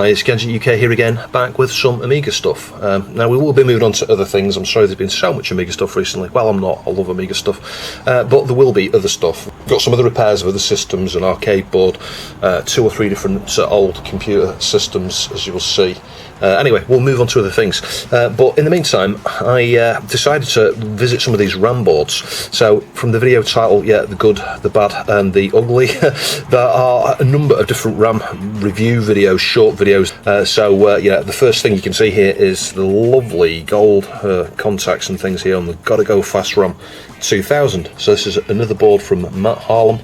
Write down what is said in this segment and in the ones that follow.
Hi, it's Gadget UK here again, back with some Amiga stuff. Now we will be moving on to other things. I'm sorry there's been so much Amiga stuff recently. Well, I'm not, I love Amiga stuff, but there will be other stuff. Got some other repairs of other systems, an arcade board, 2 or 3 different old computer systems, as you will see. Anyway, we'll move on to other things. But in the meantime, I decided to visit some of these RAM boards. So from the video title, yeah, the good, the bad and the ugly, there are a number of different RAM review videos, short videos. Yeah, the first thing you can see here is the lovely gold contacts and things here on the Gotta Go Fast RAM 2000. So this is another board from Matt Harlem.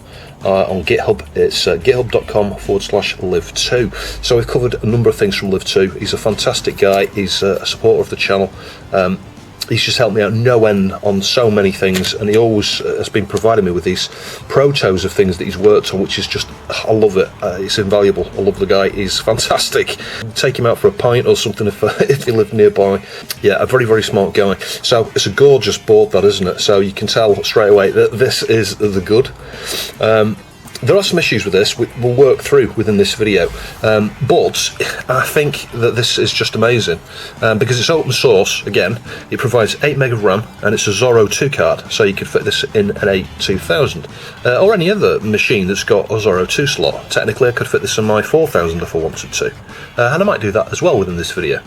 On GitHub, it's github.com/LIV2. So we've covered a number of things from LIV2. He's a fantastic guy, he's a supporter of the channel. He's just helped me out no end on so many things, and he always has been providing me with these protos of things that he's worked on, which is just, I love it. It's invaluable. I love the guy. He's fantastic. Take him out for a pint or something if you live nearby. Yeah, a very, very smart guy. So it's a gorgeous board, that, isn't it? So you can tell straight away that this is the good. There are some issues with this we'll work through within this video, but I think that this is just amazing because it's open source. Again, it provides 8 meg of RAM and it's a Zorro 2 card, so you could fit this in an A2000 or any other machine that's got a Zorro 2 slot. Technically I could fit this in my 4000 if I wanted to, and I might do that as well within this video.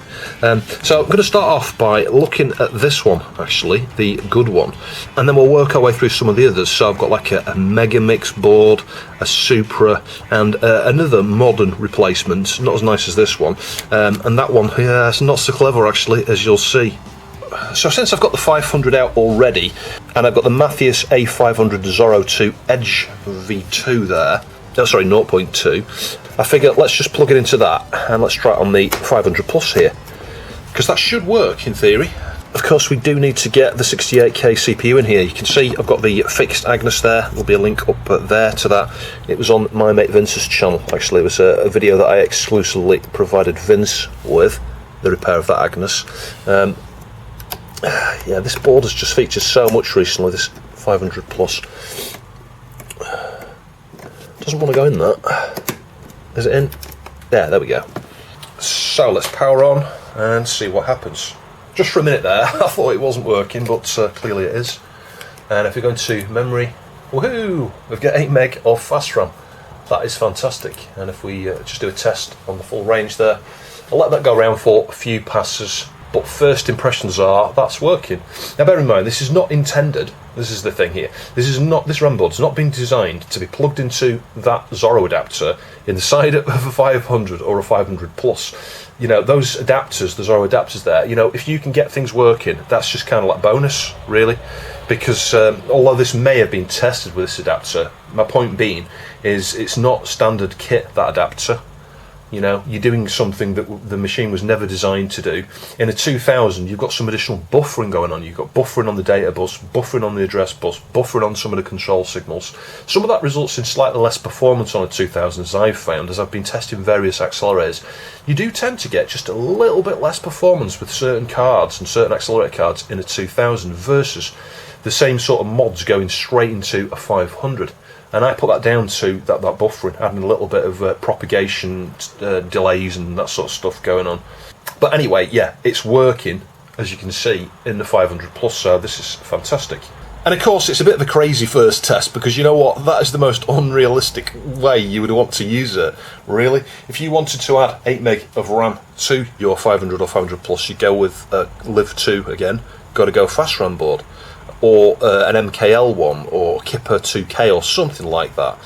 So I'm going to start off by looking at this one, actually, the good one, and then we'll work our way through some of the others. So I've got like a Mega Mix board, a Supra, and another modern replacement, not as nice as this one, and that one, yeah, it's not so clever actually, as you'll see. So since I've got the 500 out already, and I've got the Mathias A500 Zorro 2 Edge V2 there, oh, sorry, 0.2, I figure let's just plug it into that, and let's try it on the 500 Plus here, because that should work in theory. Of course, we do need to get the 68K CPU in here. You can see I've got the fixed Agnes there. There'll be a link up there to that. It was on my mate Vince's channel, actually. It was a video that I exclusively provided Vince with, the repair of that Agnes. Yeah, this board has just featured so much recently, this 500 Plus. Doesn't want to go in that. Is it in? Yeah, there we go. So let's power on and see what happens. Just for a minute there, I thought it wasn't working, but clearly it is. And if we go into memory, woohoo! We've got 8 meg of fast RAM. That is fantastic. And if we just do a test on the full range there, I'll let that go around for a few passes. But first impressions are that's working. Now bear in mind, this is not intended. This is the thing here. This RAM board's not been designed to be plugged into that Zorro adapter in the side of a 500 or a 500 Plus. You know, those adapters, the Zorro adapters there, you know, if you can get things working, that's just kind of like bonus, really. Because although this may have been tested with this adapter, my point being is it's not standard kit, that adapter. You know, you're doing something that the machine was never designed to do. In a 2000, you've got some additional buffering going on. You've got buffering on the data bus, buffering on the address bus, buffering on some of the control signals. Some of that results in slightly less performance on a 2000, as I've found, as I've been testing various accelerators. You do tend to get just a little bit less performance with certain cards and certain accelerator cards in a 2000 versus the same sort of mods going straight into a 500. And I put that down to that buffering, adding a little bit of propagation delays and that sort of stuff going on. But anyway, yeah, it's working, as you can see, in the 500 Plus, so this is fantastic. And of course, it's a bit of a crazy first test, because you know what, that is the most unrealistic way you would want to use it, really. If you wanted to add 8 meg of RAM to your 500 or 500 Plus, you go with LIV2 again, Gotta Go Fast RAM board, or an MKL one, or Kipper 2K, or something like that.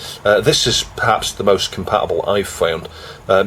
This is perhaps the most compatible I've found,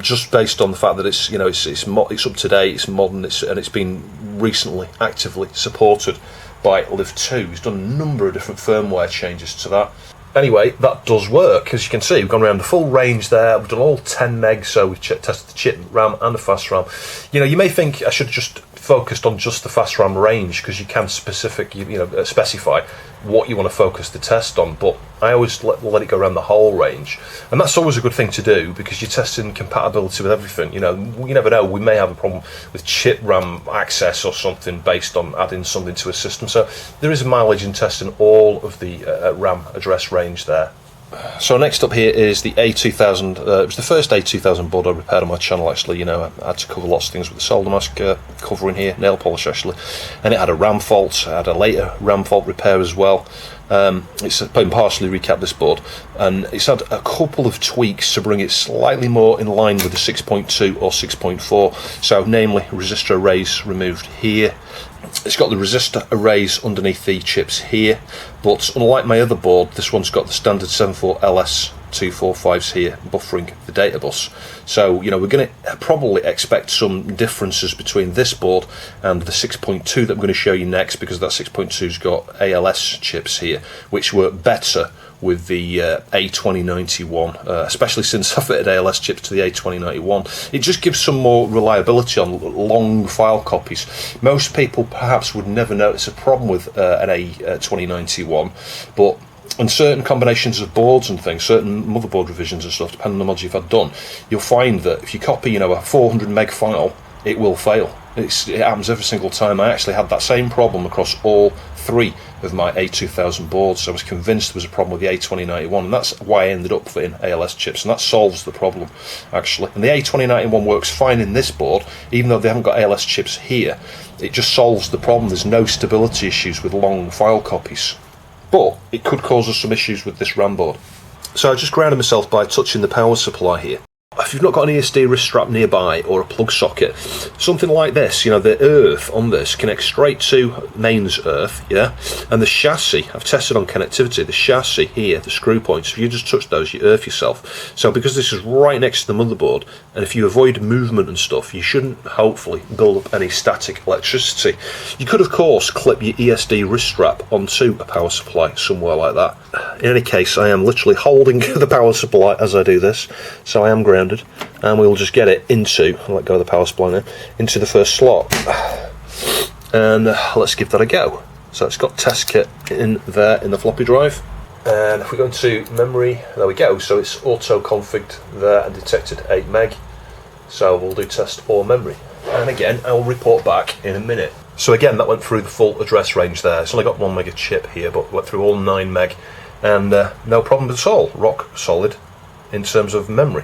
just based on the fact that it's, you know, it's up to date, it's modern, and it's been recently actively supported by LIV2. He's done a number of different firmware changes to that. Anyway, that does work. As you can see, we've gone around the full range there. We've done all 10 meg, so we've tested the chip RAM and the fast RAM. You know, you may think I should just focused on just the fast RAM range, because you can specify what you want to focus the test on, but I always let it go around the whole range, and that's always a good thing to do, because you're testing compatibility with everything. You know, you never know, we may have a problem with chip RAM access or something based on adding something to a system, so there is mileage in testing all of the RAM address range there. So next up here is the A2000. It was the first A2000 board I repaired on my channel actually. You know, I had to cover lots of things with the solder mask cover in here, nail polish actually, and it had a RAM fault. I had a later RAM fault repair as well. It's been partially recapped this board, and it's had a couple of tweaks to bring it slightly more in line with the 6.2 or 6.4. So namely, resistor arrays removed here. It's got the resistor arrays underneath the chips here, but unlike my other board, this one's got the standard 74 LS 245s here buffering the data bus. So, you know, we're going to probably expect some differences between this board and the 6.2 that I'm going to show you next, because that 6.2's got ALS chips here, which work better with the A2091, especially since I fitted ALS chips to the A2091. It just gives some more reliability on long file copies. Most people perhaps would never notice a problem with an A2091, but on certain combinations of boards and things, certain motherboard revisions and stuff, depending on the mods you've had done, you'll find that if you copy, you know, a 400 meg file, it will fail. It happens every single time. I actually had that same problem across all three of my A2000 boards. I was convinced there was a problem with the A2091, and that's why I ended up fitting ALS chips, and that solves the problem actually. And the A2091 works fine in this board, even though they haven't got ALS chips here. It just solves the problem. There's no stability issues with long file copies, but it could cause us some issues with this RAM board. So I just grounded myself by touching the power supply here. If you've not got an ESD wrist strap nearby or a plug socket, something like this, you know, the earth on this connects straight to mains earth, yeah, and the chassis, I've tested on connectivity, the chassis here, the screw points, if you just touch those, you earth yourself. So because this is right next to the motherboard, and if you avoid movement and stuff, you shouldn't hopefully build up any static electricity. You could of course clip your ESD wrist strap onto a power supply somewhere like that. In any case, I am literally holding the power supply as I do this, so I am grounded. And we'll just get it into, I'll let go of the power supply now, into the first slot, and let's give that a go. So it's got test kit in there in the floppy drive, and if we go into memory, there we go. So it's auto configured there and detected 8 meg. So we'll do test all memory, and again I'll report back in a minute. So again, that went through the full address range there. It's only got 1 meg chip here, but went through all 9 meg, and no problem at all. Rock solid in terms of memory.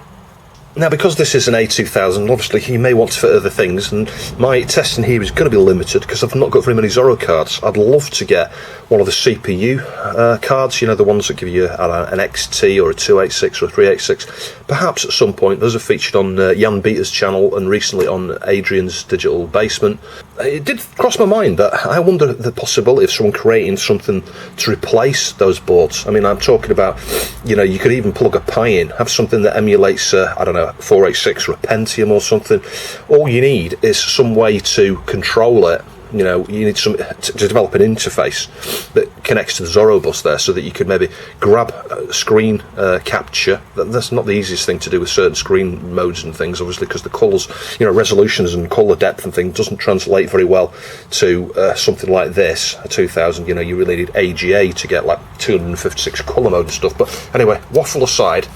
Now, because this is an A2000, obviously you may want to fit other things, and my testing here is going to be limited because I've not got very many Zorro cards. I'd love to get one of the CPU cards, you know, the ones that give you an XT or a 286 or a 386. Perhaps at some point. Those are featured on Jan Beater's channel and recently on Adrian's Digital Basement. It did cross my mind that I wonder the possibility of someone creating something to replace those boards. I mean, I'm talking about, you know, you could even plug a Pi in, have something that emulates, I don't know, 486 or a Pentium or something. All you need is some way to control it. You know, you need some to develop an interface that connects to the Zorro bus there, so that you could maybe grab screen capture. That's not the easiest thing to do with certain screen modes and things, obviously, because the colours, you know, resolutions and colour depth and things doesn't translate very well to something like this, a 2000. You know, you really need AGA to get like 256 colour mode and stuff. But anyway, waffle aside,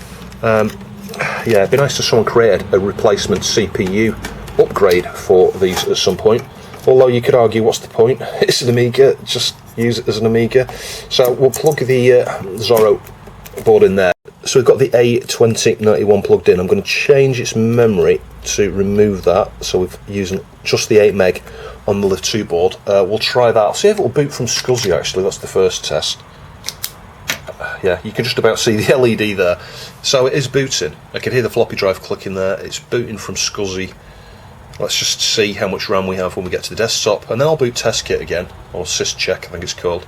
yeah, it'd be nice if someone created a replacement CPU upgrade for these at some point. Although you could argue, what's the point? It's an Amiga, just use it as an Amiga. So we'll plug the Zorro board in there. So we've got the A2091 plugged in. I'm going to change its memory to remove that. So we're using just the 8 meg on the LIV2 board. We'll try that. I'll see if it'll boot from SCSI actually. That's the first test. Yeah, you can just about see the LED there. So it is booting. I can hear the floppy drive clicking there. It's booting from SCSI. Let's just see how much RAM we have when we get to the desktop, and then I'll boot test kit again, or syscheck I think it's called,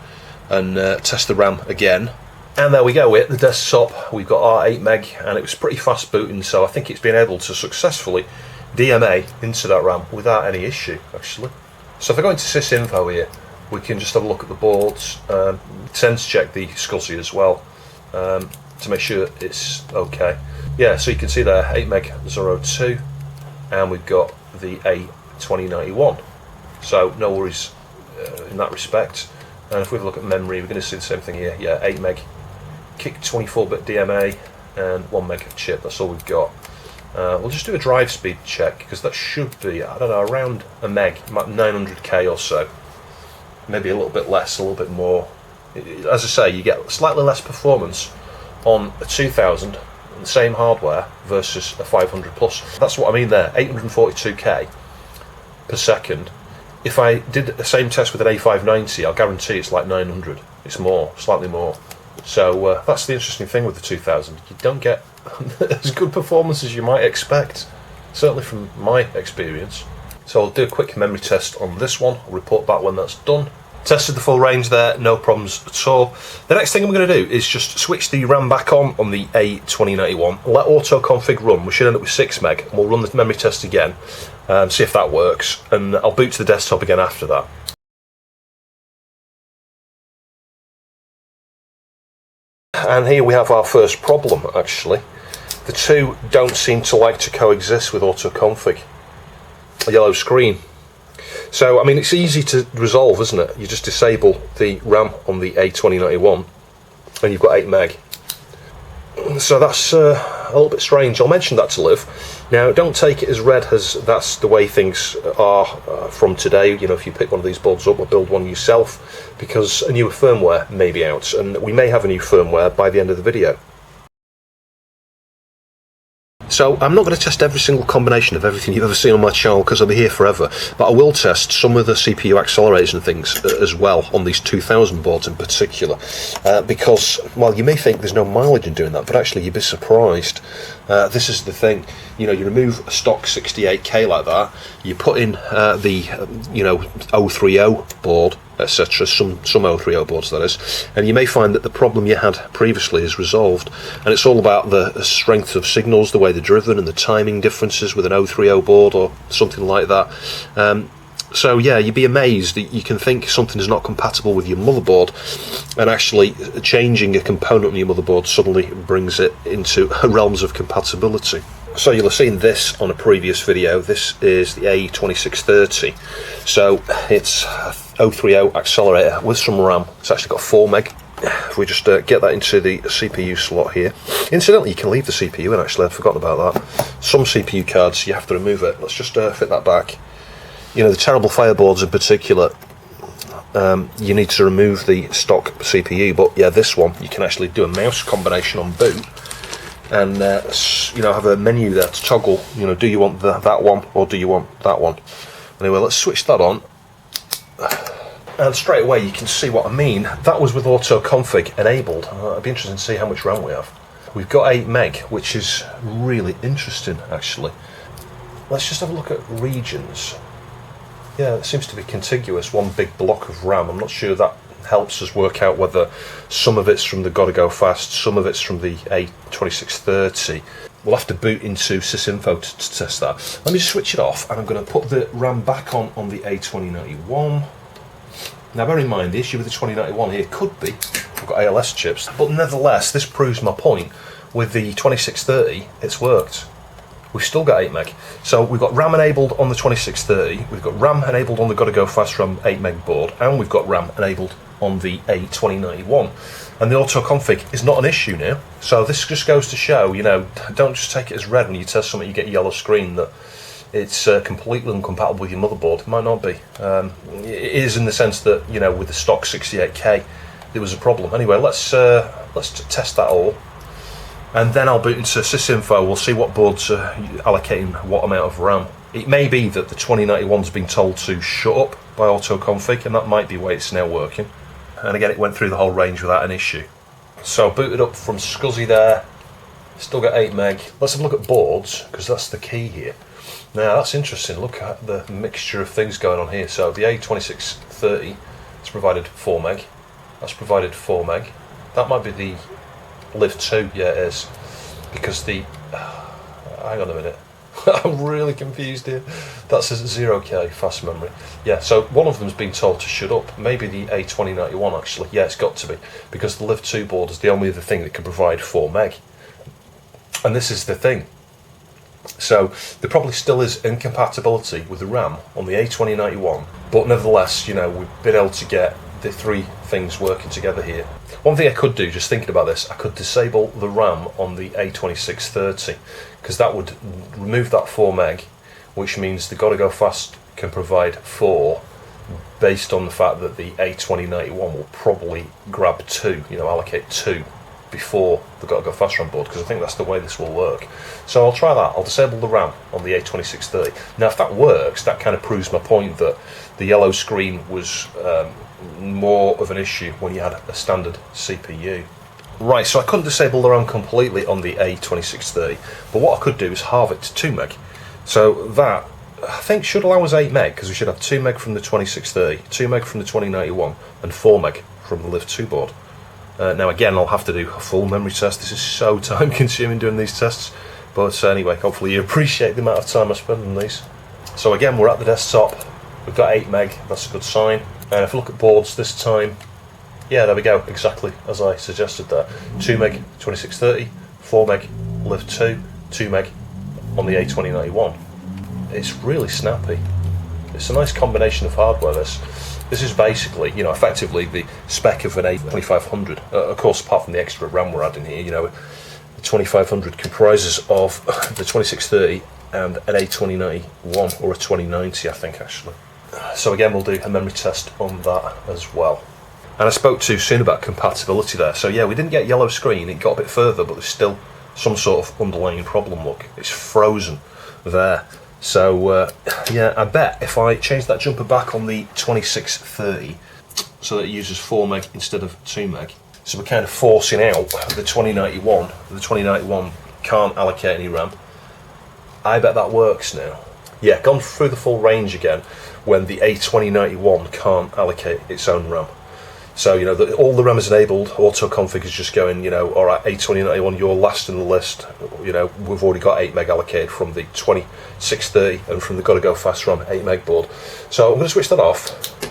and test the RAM again. And there we go, we're at the desktop. We've got our 8 meg, and it was pretty fast booting, so I think it's been able to successfully DMA into that RAM without any issue, actually. So if I go into sysinfo here, we can just have a look at the boards, sense check the SCSI as well, to make sure it's okay. Yeah, so you can see there, 8 meg Zorro 2, and we've got the A2091, so no worries in that respect. And if we have a look at memory, we're going to see the same thing here. Yeah, 8 meg kick 24-bit DMA and 1 meg chip. That's all we've got. We'll just do a drive speed check, because that should be, I don't know, around a meg, about 900k or so, maybe a little bit less, a little bit more. As I say, you get slightly less performance on a 2000, the same hardware, versus a 500 plus. That's what I mean there, 842k per second. If I did the same test with an A590, I'll guarantee it's like 900. It's more, slightly more. So that's the interesting thing with the 2000. You don't get as good performance as you might expect, certainly from my experience. So I'll do a quick memory test on this one. I'll report back when that's done. Tested the full range there, no problems at all. The next thing I'm going to do is just switch the RAM back on the A2091, let autoconfig run. We should end up with 6 meg, and we'll run the memory test again and see if that works, and I'll boot to the desktop again after that. And here we have our first problem, actually. The two don't seem to like to coexist with autoconfig. A yellow screen. So, I mean, it's easy to resolve, isn't it? You just disable the RAM on the A2091 and you've got 8 meg. So that's a little bit strange. I'll mention that to Liv. Now, don't take it as read as that's the way things are from today. You know, if you pick one of these boards up or build one yourself, because a newer firmware may be out, and we may have a new firmware by the end of the video. So I'm not going to test every single combination of everything you've ever seen on my channel, because I'll be here forever, but I will test some of the CPU accelerators and things as well on these 2000 boards in particular, because, well, you may think there's no mileage in doing that, but actually you'd be surprised. This is the thing, you know, you remove a stock 68k like that, you put in the, you know, 030 board, etc., some 030 boards that is, and you may find that the problem you had previously is resolved, and it's all about the strength of signals, the way they're driven, and the timing differences with an 030 board or something like that. So yeah, you'd be amazed that you can think something is not compatible with your motherboard, and actually changing a component on your motherboard suddenly brings it into realms of compatibility. So you'll have seen this on a previous video. This is the A2630. So it's a 030 accelerator with some RAM. It's actually got 4 meg. If we just get that into the CPU slot here. Incidentally, you can leave the CPU in, actually, I'd forgotten about that. Some CPU cards, you have to remove it. Let's just fit that back. You know, the terrible fireboards in particular, you need to remove the stock CPU, but yeah, this one, you can actually do a mouse combination on boot, and you know, have a menu there to toggle, you know, do you want that one or do you want that one? Anyway, let's switch that on, and straight away you can see what I mean. That was with auto config enabled. It'd be interesting to see how much RAM we have. We've got 8 meg, which is really interesting actually. Let's just have a look at regions. Yeah, it seems to be contiguous, one big block of RAM. I'm not sure that helps us work out whether some of it's from the Gotta Go Fast, some of it's from the A2630. We'll have to boot into sysinfo to test that. Let me just switch it off, and I'm going to put the RAM back on the A2091. Now bear in mind, the issue with the 2091 here could be we've got ALS chips, but nevertheless, this proves my point. With the 2630, it's worked. We've still got 8 meg. So we've got RAM enabled on the 2630, we've got RAM enabled on the Gotta Go Fast RAM 8 meg board, and we've got RAM enabled on the A2091. And the auto config is not an issue now. So this just goes to show, you know, don't just take it as read when you test something, you get a yellow screen that it's completely incompatible with your motherboard. It might not be. It is in the sense that, you know, with the stock 68k, there was a problem. Anyway, let's test that all. And then I'll boot into sysinfo. We'll see what boards are allocating what amount of RAM. It may be that the 2091's been told to shut up by autoconfig, and that might be why it's now working. And again, it went through the whole range without an issue. So booted up from SCSI there. Still got 8 meg. Let's have a look at boards, because that's the key here. Now that's interesting. Look at the mixture of things going on here. So the A2630 has provided 4 meg. That's provided 4 meg. That might be the LIV2, yeah it is, because the hang on a minute, I'm really confused here. That's a 0k fast memory. Yeah, so one of them's been told to shut up. Maybe the A2091 actually. Yeah, it's got to be, because the LIV2 board is the only other thing that can provide 4 meg. And this is the thing. So there probably still is incompatibility with the RAM on the A2091, but nevertheless, you know, we've been able to get the three things working together here. One thing I could do, just thinking about this, I could disable the RAM on the A2630, because that would remove that 4 meg, which means the Gotta Go Fast can provide 4, based on the fact that the A2091 will probably grab 2, you know, allocate 2 before the Gotta Go Fast RAM board, because I think that's the way this will work. So I'll try that. I'll disable the RAM on the A2630. Now if that works, that kind of proves my point that the yellow screen was more of an issue when you had a standard CPU. Right, so I couldn't disable the RAM completely on the A2630, but what I could do is halve it to 2 meg. So that, I think, should allow us 8 meg, because we should have 2 meg from the 2630, 2 meg from the 2091, and 4 meg from the LIV2 board. Now again, I'll have to do a full memory test. This is so time consuming doing these tests, but anyway, hopefully you appreciate the amount of time I spend on these. So again, we're at the desktop, we've got 8 meg, that's a good sign. And if I look at boards this time, yeah, there we go, exactly as I suggested there. 2 meg 2630, 4 meg LIV2, 2 meg on the A2091. It's really snappy. It's a nice combination of hardware, this. This is basically, you know, effectively the spec of an A2500. Of course, apart from the extra RAM we're adding here, you know, the 2500 comprises of the 2630 and an A2091, or a 2090, I think, actually. So again, we'll do a memory test on that as well. And I spoke too soon about compatibility there. So yeah, we didn't get yellow screen, it got a bit further, but there's still some sort of underlying problem, look. It's frozen there. So yeah, I bet if I change that jumper back on the 2630, so that it uses 4 meg instead of 2 meg, so we're kind of forcing out the 2091. The 2091 can't allocate any RAM. I bet that works now. Yeah, gone through the full range again when the A2091 can't allocate its own RAM. So, you know, all the RAM is enabled, auto-config is just going, you know, alright, A2091, you're last in the list. You know, we've already got 8 meg allocated from the 2630 and from the Gotta Go Fast RAM 8 meg board. So I'm going to switch that off.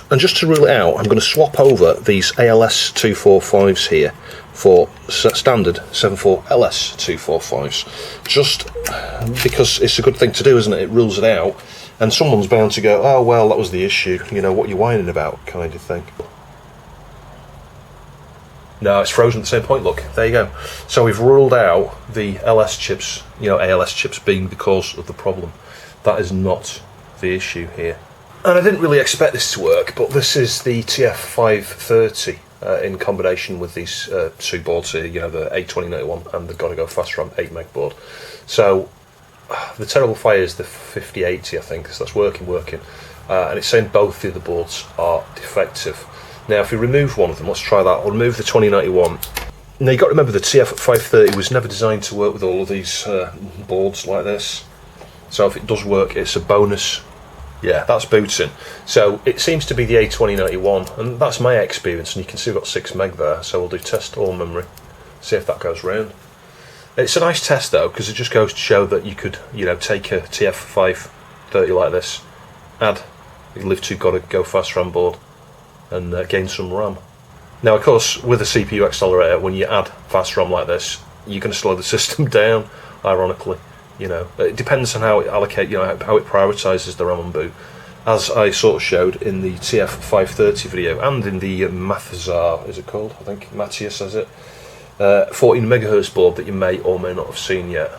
And just to rule it out, I'm going to swap over these ALS 245s here for standard 74 LS 245s. Just because it's a good thing to do, isn't it? It rules it out. And someone's bound to go, oh, well, that was the issue. You know, what are you whining about, kind of thing. No, it's frozen at the same point, look, there you go. So we've ruled out the LS chips, you know, ALS chips being the cause of the problem. That is not the issue here. And I didn't really expect this to work, but this is the TF530 in combination with these two boards here, you know, the A2091 and the Gotta Go Fast RAM 8 meg board. So the terrible fire is the 5080, I think, so that's working. And it's saying both the other boards are defective. Now, if we remove one of them, let's try that. I'll remove the 2091. Now, you've got to remember the TF530 was never designed to work with all of these boards like this. So if it does work, it's a bonus. Yeah, that's booting. So it seems to be the A2091, and that's my experience. And you can see we've got 6 meg there. So we'll do test all memory, see if that goes round. It's a nice test though, because it just goes to show that you could, you know, take a TF530 like this, add the LIV2 Gotta Go Fast RAM board, and gain some RAM. Now, of course, with a CPU accelerator, when you add fast RAM like this, you're going to slow the system down. Ironically, you know, it depends on how it allocates, you know, how it prioritises the RAM on boot, as I sort of showed in the TF530 video and in the Mathzar, is it called? I think Matthias says it. 14 megahertz board that you may or may not have seen yet.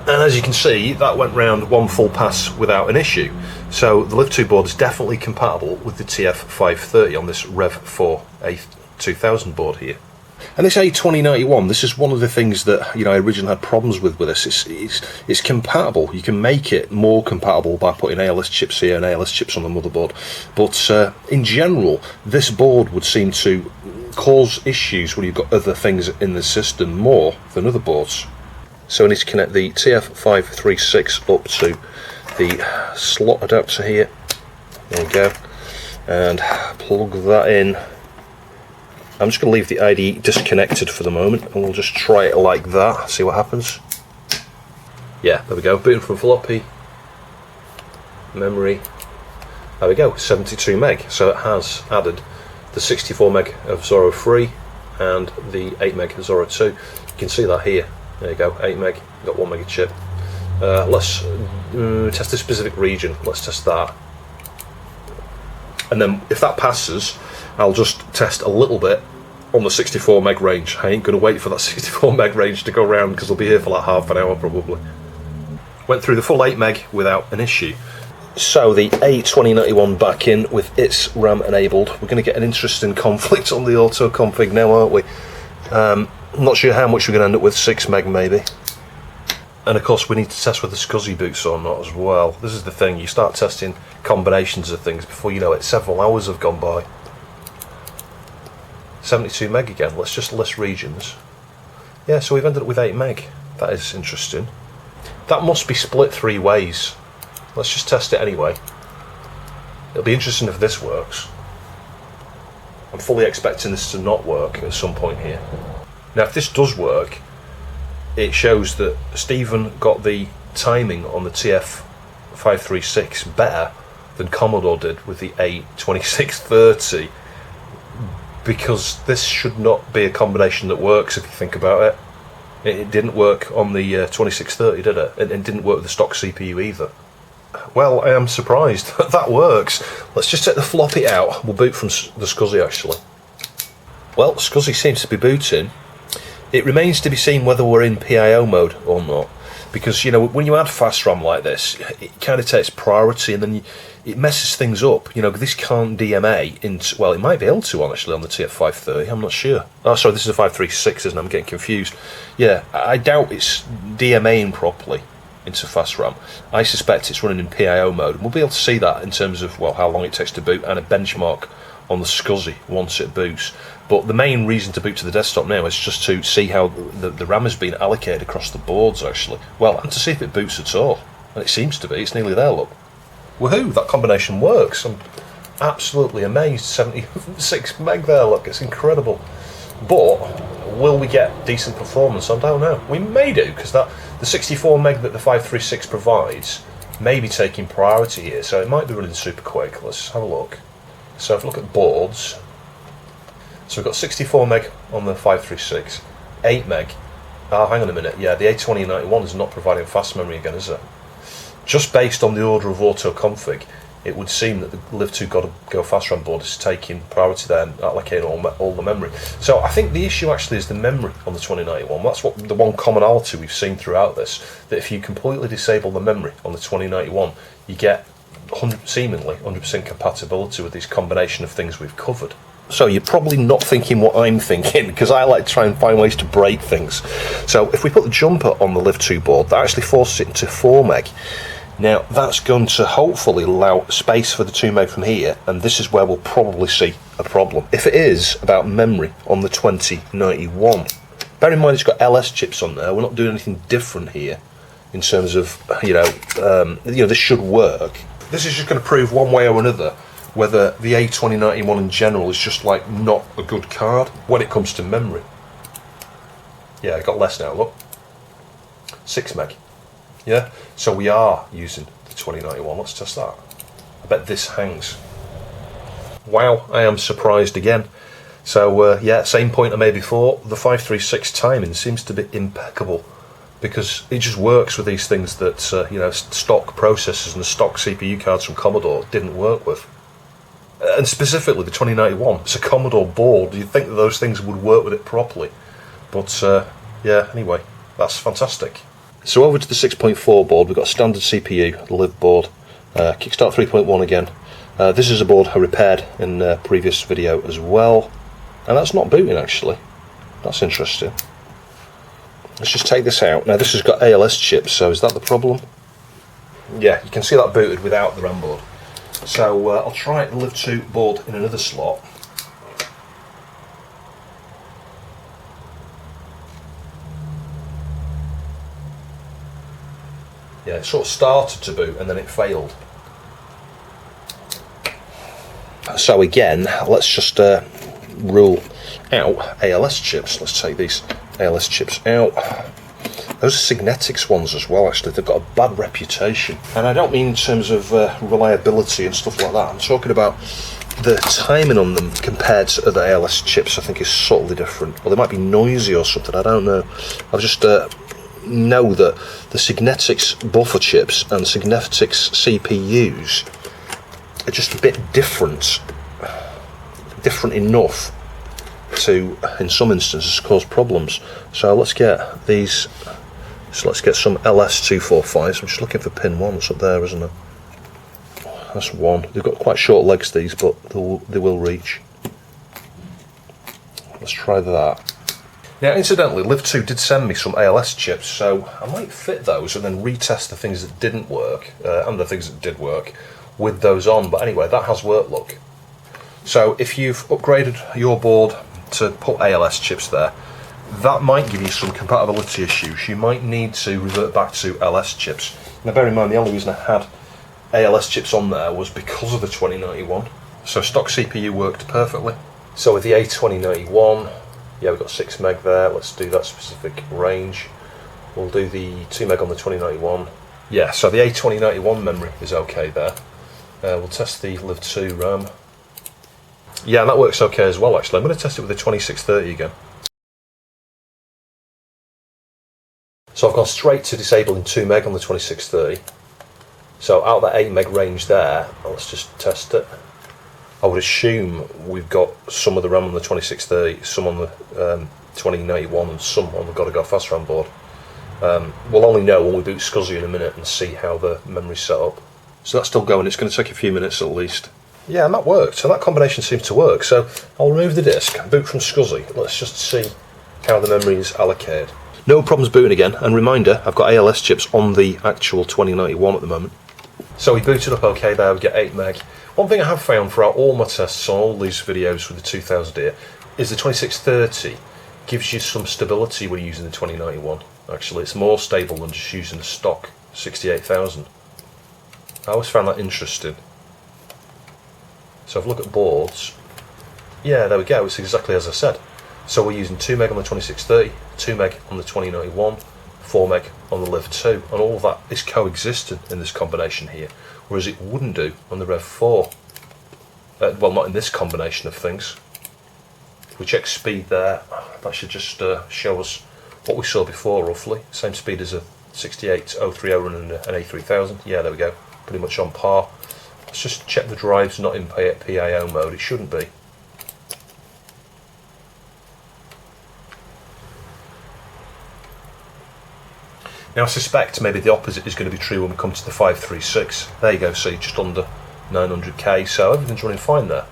And as you can see, that went round one full pass without an issue. So the LIV2 board is definitely compatible with the TF530 on this Rev4 A2000 board here. And this A2091, this is one of the things that, you know, I originally had problems with this. It's compatible. You can make it more compatible by putting ALS chips here and ALS chips on the motherboard. But in general, this board would seem to cause issues when you've got other things in the system more than other boards. So we need to connect the TF536 up to the slot adapter here. There we go. And plug that in. I'm just going to leave the IDE disconnected for the moment, and we'll just try it like that, see what happens. Yeah, there we go, booting from floppy, memory, there we go, 72 meg, so it has added the 64 meg of Zorro 3 and the 8 meg Zorro 2. You can see that here, there you go, 8 meg, got 1 meg chip. Let's test a specific region, let's test that. And then if that passes, I'll just test a little bit on the 64 meg range. I ain't going to wait for that 64 meg range to go round because I'll be here for like half an hour probably. Went through the full 8 meg without an issue. So the A2091 back in with its RAM enabled. We're going to get an interesting conflict on the auto config now, aren't we? I'm not sure how much we're going to end up with, 6 meg maybe. And of course we need to test whether SCSI boots or not as well. This is the thing, you start testing combinations of things before you know it, several hours have gone by. 72 meg again, let's just list regions. Yeah, so we've ended up with 8 meg. That is interesting. That must be split 3 ways. Let's just test it anyway. It'll be interesting if this works. I'm fully expecting this to not work at some point here. Now if this does work, it shows that Stephen got the timing on the TF536 better than Commodore did with the A2630, because this should not be a combination that works if you think about it. It didn't work on the 2630, did it? It didn't work with the stock CPU either. Well, I am surprised that works. Let's just take the floppy out. We'll boot from the SCSI actually. Well, SCSI seems to be booting. It remains to be seen whether we're in PIO mode or not, because you know when you add fast RAM like this, it kind of takes priority, and then it messes things up. You know, this can't DMA into, well, it might be able to honestly on the TF530. I'm not sure. Oh, sorry, this is a 536, isn't it? I'm getting confused. Yeah, I doubt it's DMAing properly into fast RAM. I suspect it's running in PIO mode, and we'll be able to see that in terms of, well, how long it takes to boot and a benchmark on the SCSI once it boots. But the main reason to boot to the desktop now is just to see how the RAM has been allocated across the boards actually. Well, and to see if it boots at all. And it seems to be, it's nearly there, look. Woohoo, that combination works. I'm absolutely amazed. 76 meg there, look, it's incredible. But will we get decent performance? I don't know. We may do, because the 64 meg that the 536 provides may be taking priority here, so it might be running super quick. Let's have a look. So if we look at boards, so we've got 64 meg on the 536, 8 meg. Ah, hang on a minute. Yeah, the A2091 is not providing fast memory again, is it? Just based on the order of auto config, it would seem that the LIV2 Go Fast RAM board is taking priority there and allocating all the memory. So I think the issue actually is the memory on the 2091. That's what the one commonality we've seen throughout this, that if you completely disable the memory on the 2091, you get seemingly 100% compatibility with this combination of things we've covered. So you're probably not thinking what I'm thinking, because I like to try and find ways to break things. So if we put the jumper on the LIV2 board, that actually forces it into 4 meg. Now that's going to hopefully allow space for the 2 meg from here, and this is where we'll probably see a problem. If it is about memory on the 2091, bear in mind it's got LS chips on there. We're not doing anything different here in terms of this should work. This is just going to prove one way or another whether the A2091 in general is just like not a good card when it comes to memory. Yeah, I got less now, look. 6 meg. Yeah, so we are using the 2091. Let's test that. I bet this hangs. Wow, I am surprised again. So yeah, same point I made before. The 536 timing seems to be impeccable, because it just works with these things that stock processors and the stock CPU cards from Commodore didn't work with. And specifically the 2091, it's a Commodore board. You'd think that those things would work with it properly. But yeah, anyway, that's fantastic. So over to the 6.4 board, we've got a standard CPU, the LIV board, Kickstart 3.1 again. This is a board I repaired in a previous video as well. And that's not booting actually. That's interesting. Let's just take this out. Now this has got ALS chips, so is that the problem? Yeah, you can see that booted without the RAM board. So I'll try the LIV2 board in another slot. Yeah, it sort of started to boot and then it failed. So again, let's just rule out ALS chips. Let's take these ALS chips out. Those are Signetics ones as well, actually. They've got a bad reputation. And I don't mean in terms of reliability and stuff like that. I'm talking about the timing on them compared to other ALS chips. I think is subtly different. Or they might be noisy or something, I don't know. I've just know that the Signetics buffer chips and Signetics CPUs are just a bit different enough to, in some instances, cause problems. So let's get these So let's get some LS245s. I'm just looking for pin 1. It's up there, isn't it? That's 1. They've got quite short legs, these, but they will reach. Let's try that. Now, incidentally, LIV2 did send me some ALS chips, so I might fit those and then retest the things that didn't work, and the things that did work, with those on. But anyway, that has worked, look. So if you've upgraded your board to put ALS chips there, that might give you some compatibility issues. You might need to revert back to LS chips. Now bear in mind, the only reason I had ALS chips on there was because of the 2091. So stock CPU worked perfectly. So with the A2091, yeah, we've got 6 meg there. Let's do that specific range. We'll do the 2 meg on the 2091. Yeah, so the A2091 memory is okay there. We'll test the LIV2 RAM. Yeah, and that works okay as well, actually. I'm going to test it with the 2630 again. So I've gone straight to disabling 2 meg on the 2630. So out of that 8 meg range there, let's just test it. I would assume we've got some of the RAM on the 2630, some on the 2091 and some on the Gotta Go Fast RAM board. We'll only know when we boot SCSI in a minute and see how the memory's set up. So that's still going. It's going to take a few minutes at least. Yeah, and that worked. So that combination seems to work. So I'll remove the disk, boot from SCSI. Let's just see how the memory is allocated. No problems booting again. And reminder, I've got ALS chips on the actual 2091 at the moment. So we booted up okay there. We get 8 meg. One thing I have found throughout all my tests on all these videos with the 2000 here is the 2630 gives you some stability when you're using the 2091. Actually, it's more stable than just using the stock 68000. I always found that interesting. So if I look at boards, yeah, there we go, it's exactly as I said. So we're using 2 meg on the 2630, 2 meg on the 2091, 4 meg on the LIV2, and all of that is coexisting in this combination here, whereas it wouldn't do on the Rev4. Well, not in this combination of things. If we check speed there, that should just show us what we saw before, roughly. Same speed as a 68030 and an A3000. Yeah, there we go, pretty much on par. Let's just check the drive's not in PIO mode. It shouldn't be. Now I suspect maybe the opposite is going to be true when we come to the 536. There you go, so you're just under 900k, so everything's running fine there.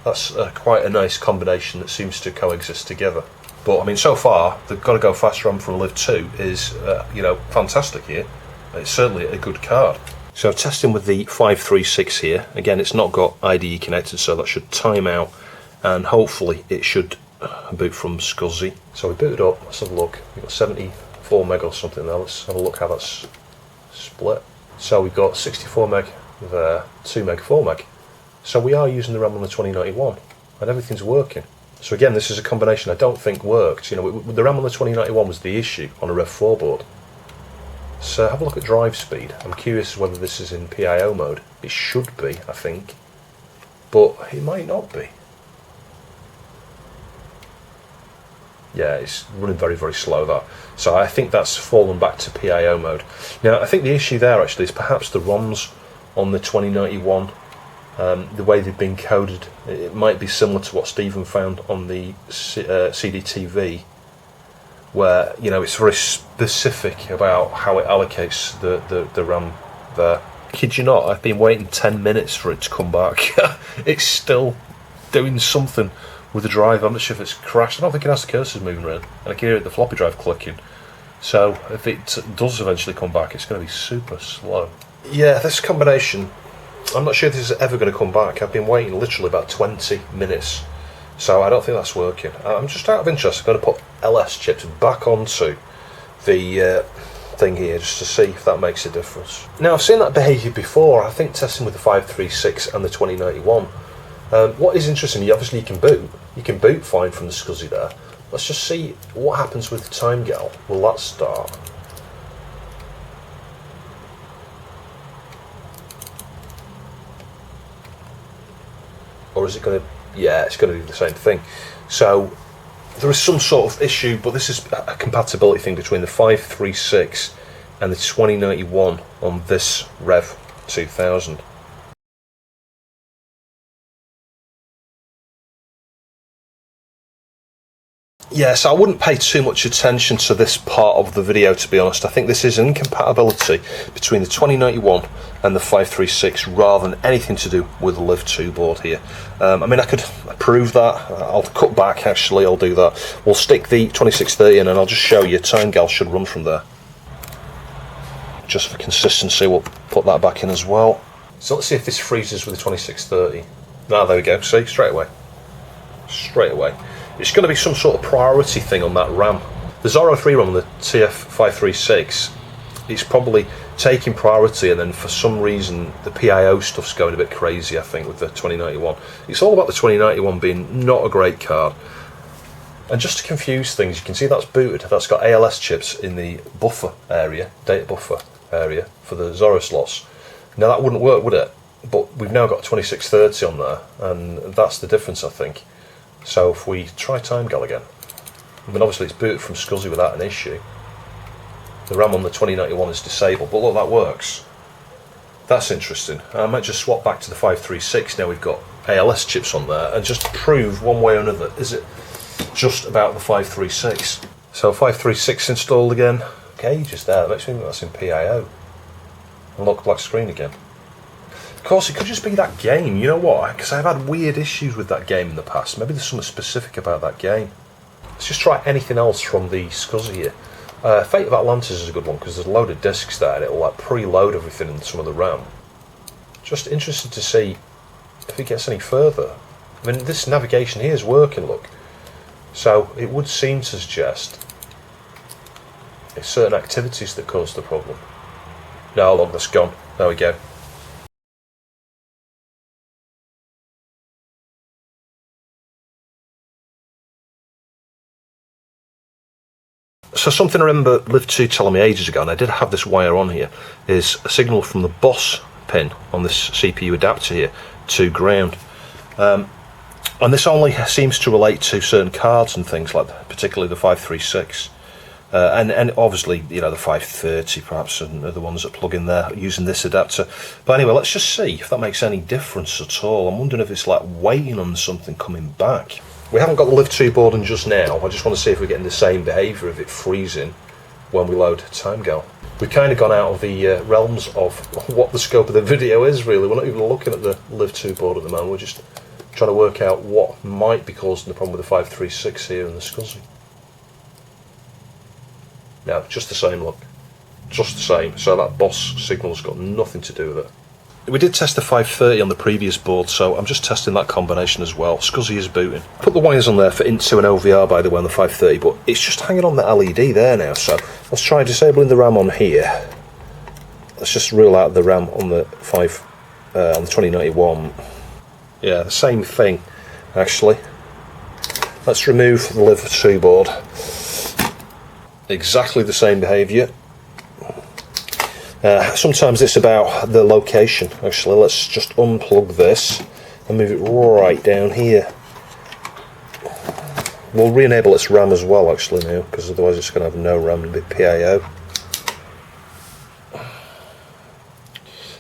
That's quite a nice combination that seems to coexist together. But I mean, so far, the Gotta Go Fast RAM from LIV2 is, you know, fantastic here. It's certainly a good card. So testing with the 536 here. Again, it's not got IDE connected, so that should time out, and hopefully it should boot from SCSI. So we booted up. Let's have a look. We've got 74 meg or something there. Let's have a look how that's split. So we've got 64 meg there, 2 meg, 4 meg. So we are using the RAM on the 2091, and everything's working. So again, this is a combination I don't think worked. You know, the RAM on the 2091 was the issue on a Rev4 board. So have a look at drive speed. I'm curious whether this is in PIO mode. It should be, I think, but it might not be. Yeah, it's running very, very slow, that. So I think that's fallen back to PIO mode. Now, I think the issue there actually is perhaps the ROMs on the 2091, the way they've been coded. It might be similar to what Stephen found on the CDTV, where, you know, it's very specific about how it allocates the RAM there. Kid you not, I've been waiting 10 minutes for it to come back. It's still doing something with the drive. I'm not sure if it's crashed. I don't think it has the cursors moving around, and I can hear the floppy drive clicking. So if it does eventually come back, it's going to be super slow. Yeah, this combination, I'm not sure if this is ever going to come back. I've been waiting literally about 20 minutes. So I don't think that's working. I'm just out of interest. I'm going to put LS chips back onto the thing here just to see if that makes a difference. Now, I've seen that behaviour before. I think testing with the 536 and the 2091. What is interesting, obviously you can boot. You can boot fine from the SCSI there. Let's just see what happens with the time gal. Will that start? Or is it going to... Yeah, it's going to do the same thing. So there is some sort of issue, but this is a compatibility thing between the 536 and the 2091 on this Rev 2000. Yeah, so I wouldn't pay too much attention to this part of the video, to be honest. I think this is incompatibility between the 2091 and the 536 rather than anything to do with the LIV2 board here. I mean, I could prove that. I'll cut back, actually, I'll do that. We'll stick the 2630 in and I'll just show you Timegal should run from there. Just for consistency, we'll put that back in as well. So let's see if this freezes with the 2630. Ah, there we go, see, straight away. Straight away. It's going to be some sort of priority thing on that RAM. The Zorro 3 RAM on the TF536 is probably taking priority, and then for some reason the PIO stuff's going a bit crazy, I think, with the 2091. It's all about the 2091 being not a great card. And just to confuse things, you can see that's booted. That's got ALS chips in the buffer area, data buffer area, for the Zorro slots. Now that wouldn't work, would it? But we've now got 2630 on there, and that's the difference, I think. So if we try Timegal again, I mean, obviously it's booted from SCSI without an issue. The RAM on the 2091 is disabled, but look, that works. That's interesting. I might just swap back to the 536 now we've got ALS chips on there and just prove one way or another, is it just about the 536? So 536 installed again. Gauges there, that makes me think that's in PIO. Unlock black screen again. Of course, it could just be that game, you know what? Because I've had weird issues with that game in the past. Maybe there's something specific about that game. Let's just try anything else from the SCSI here. Fate of Atlantis is a good one because there's a load of discs there and it'll like preload everything in some of the RAM. Just interested to see if it gets any further. I mean, this navigation here is working, look. So it would seem to suggest it's certain activities that cause the problem. No, look, that's gone. There we go. So something I remember LIV2 telling me ages ago, and I did have this wire on here, is a signal from the BOS pin on this CPU adapter here to ground. And this only seems to relate to certain cards and things like that, particularly the 536. And obviously, you know, the 530 perhaps, and other ones that plug in there using this adapter. But anyway, let's just see if that makes any difference at all. I'm wondering if it's like waiting on something coming back. We haven't got the LIV2 board in just now. I just want to see if we're getting the same behaviour of it freezing when we load Timegal. We've kind of gone out of the realms of what the scope of the video is, really. We're not even looking at the LIV2 board at the moment. We're just trying to work out what might be causing the problem with the 536 here in the SCSI. No, just the same, look. Just the same. So that BOS signal's got nothing to do with it. We did test the 530 on the previous board, so I'm just testing that combination as well. SCSI is booting. Put the wires on there for INT2 and OVR, by the way, on the 530, but it's just hanging on the LED there now, so let's try disabling the RAM on here. Let's just rule out the RAM on the on the 2091. Yeah, the same thing, actually. Let's remove the LIV2 board. Exactly the same behaviour. Sometimes it's about the location. Actually, let's just unplug this and move it right down here. We'll re-enable its RAM as well, actually, now, because otherwise it's going to have no RAM and be PIO.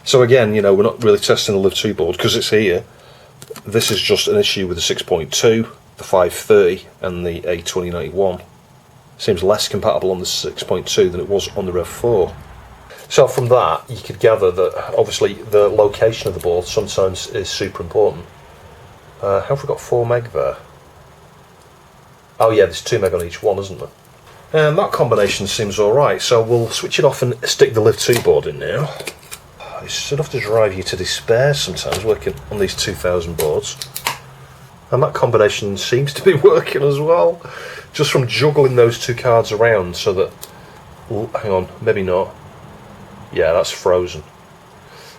So again, you know, we're not really testing the LIV2 board because it's here. This is just an issue with the 6.2, the 530 and the A2091. Seems less compatible on the 6.2 than it was on the Rev4. So from that, you could gather that obviously the location of the board sometimes is super important. Have we got 4 meg there? Oh yeah, there's 2 meg on each one, isn't there? And that combination seems alright, so we'll switch it off and stick the LIV2 board in now. It's enough to drive you to despair sometimes working on these 2000 boards. And that combination seems to be working as well, just from juggling those two cards around so that... Ooh, hang on, maybe not. Yeah, that's frozen.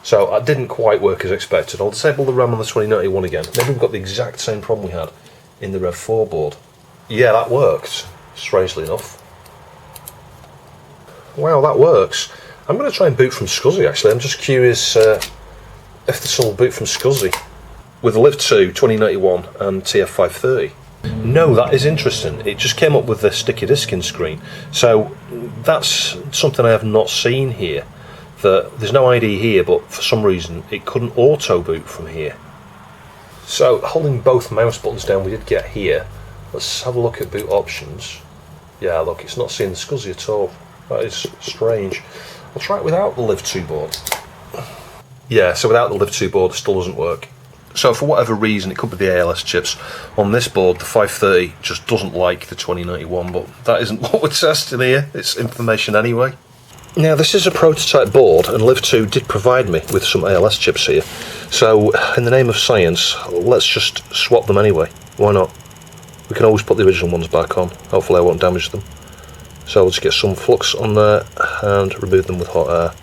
So that didn't quite work as expected. I'll disable the RAM on the 2091 again. Maybe we've got the exact same problem we had in the Rev4 board. Yeah, that worked, strangely enough. Wow, that works. I'm going to try and boot from SCSI, actually. I'm just curious if this will boot from SCSI with the LIV2, 2091 and TF530. No, that is interesting. It just came up with the sticky disk in screen. So that's something I have not seen here. There's no ID here, but for some reason it couldn't auto boot from here. So holding both mouse buttons down we did get here, Let's have a look at boot options. Yeah, look, it's not seeing the SCSI at all. That is strange. I'll try it without the LIV2 board. Yeah, so without the LIV2 board, it still doesn't work. So for whatever reason, it could be the ALS chips. On this board, the 530 just doesn't like the 2091, but that isn't what we're testing here. It's information anyway. Now, this is a prototype board, and LIV2 did provide me with some ALS chips here. So, in the name of science, let's just swap them anyway. Why not? We can always put the original ones back on. Hopefully I won't damage them. So we'll just get some flux on there and remove them with hot air.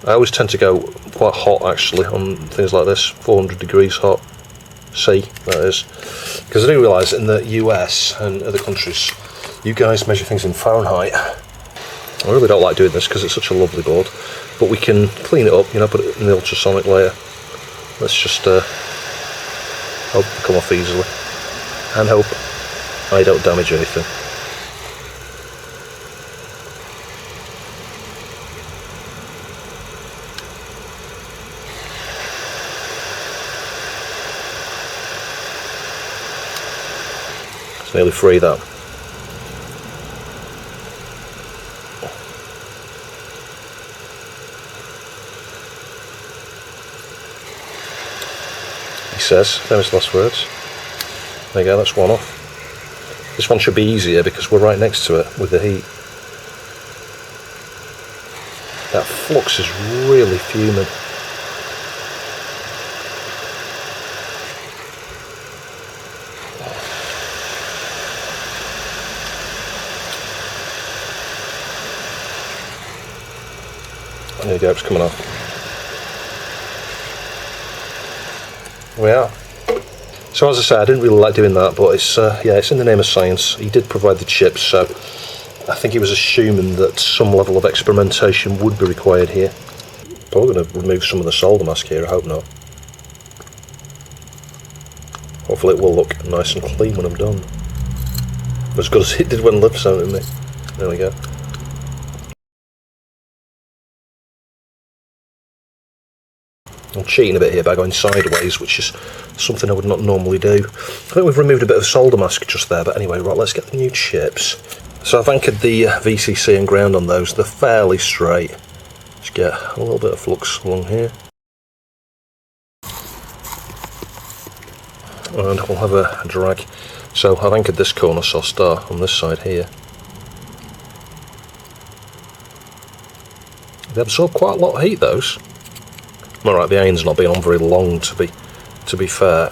I always tend to go quite hot actually on things like this, 400 degrees hot, C that is. Because I do realise in the US and other countries, you guys measure things in Fahrenheit. I really don't like doing this because it's such a lovely board, but we can clean it up, you know, put it in the ultrasonic layer. Let's just hope it come off easily, and hope I don't damage anything. It's nearly free, that. He says, famous last words. There you go, that's one off. This one should be easier because we're right next to it with the heat. That flux is really fuming. There you go, it's coming off. We are. So as I said, I didn't really like doing that, but it's yeah, it's in the name of science. He did provide the chips, so I think he was assuming that some level of experimentation would be required here. Probably going to remove some of the solder mask here, I hope not. Hopefully it will look nice and clean when I'm done. As good as it did when Liv sent it me. There we go. I'm cheating a bit here by going sideways, which is something I would not normally do. I think we've removed a bit of solder mask just there, but anyway, right, let's get the new chips. So I've anchored the VCC and ground on those. They're fairly straight. Just get a little bit of flux along here. And we'll have a drag. So I've anchored this corner, so I'll start on this side here. They absorb quite a lot of heat, those. Alright, the iron's not been on very long, to be fair.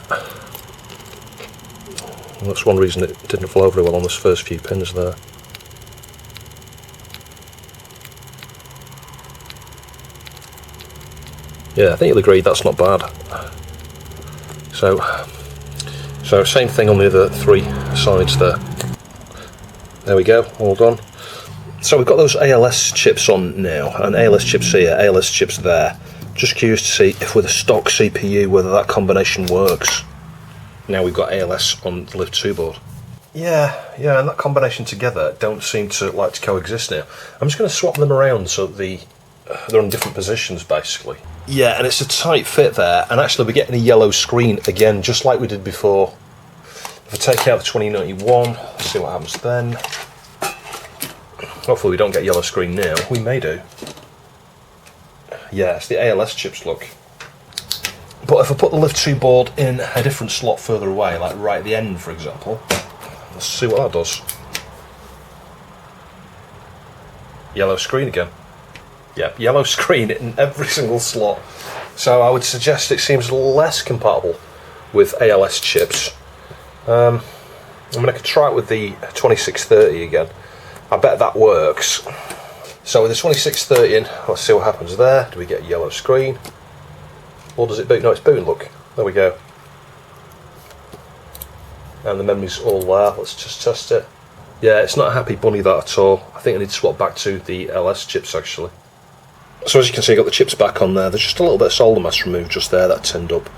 And that's one reason it didn't flow very well on those first few pins there. Yeah, I think you'll agree that's not bad. So same thing on the other three sides there. There we go, all done. So we've got those ALS chips on now, and ALS chips here, ALS chips there. Just curious to see if with a stock CPU whether that combination works. Now we've got ALS on the LIV2 board. Yeah, and that combination together don't seem to like to coexist now. I'm just going to swap them around so they're on different positions basically. Yeah, and it's a tight fit there, and actually we're getting a yellow screen again, just like we did before. If I take out the 2091, let's see what happens then. Hopefully we don't get a yellow screen now. We may do. Yeah, it's the ALS chips, look. But if I put the LIV2 board in a different slot further away, like right at the end, for example, let's see what that does. Yellow screen again. Yeah, yellow screen in every single slot. So I would suggest it seems less compatible with ALS chips. I mean, I could try it with the 2630 again. I bet that works. So with the 2630 in, let's see what happens there. Do we get a yellow screen? Or does it boot? No, it's booting, look. There we go. And the memory's all there. Let's just test it. Yeah, it's not a happy bunny, that at all. I think I need to swap back to the LS chips, actually. So as you can see, I've got the chips back on there. There's just a little bit of solder mask removed just there, that tinned up.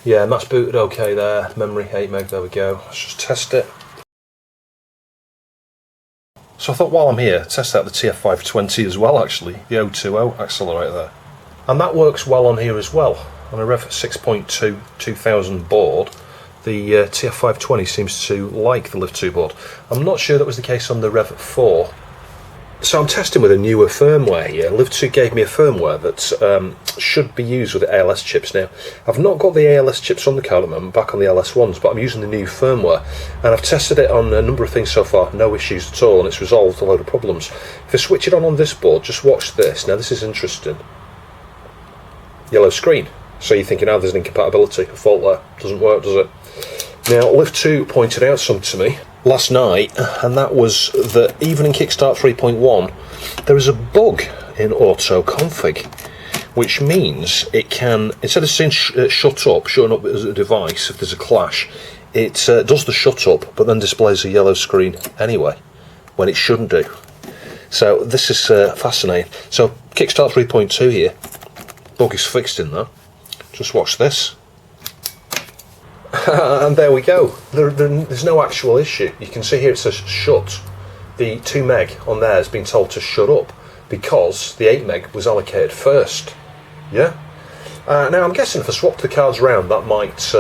Yeah, and that's booted okay there. Memory 8 meg, there we go. Let's just test it. So I thought while I'm here, test out the TF520 as well, actually, the 020 accelerator there. And that works well on here as well. On a Rev 6.2 2000 board, the TF520 seems to like the LIV2 board. I'm not sure that was the case on the Rev4. So I'm testing with a newer firmware here. LIV2 gave me a firmware that should be used with the ALS chips. Now, I've not got the ALS chips on the card at the moment, I'm back on the LS1s, but I'm using the new firmware. And I've tested it on a number of things so far, no issues at all, and it's resolved a load of problems. If I switch it on this board, just watch this. Now, this is interesting. Yellow screen. So you're thinking, oh, there's an incompatibility, a fault there. Doesn't work, does it? Now, LIV2 pointed out something to me last night, and that was that even in Kickstart 3.1 there is a bug in auto config, which means it can, instead of saying shutting up as a device if there's a clash, it does the shut up but then displays a yellow screen anyway when it shouldn't do. So this is fascinating. So Kickstart 3.2 here, bug is fixed in there. Just watch this. And there we go. There's no actual issue. You can see here it says shut. The 2 meg on there has been told to shut up because the 8 meg was allocated first. Yeah? Now I'm guessing if I swap the cards around that might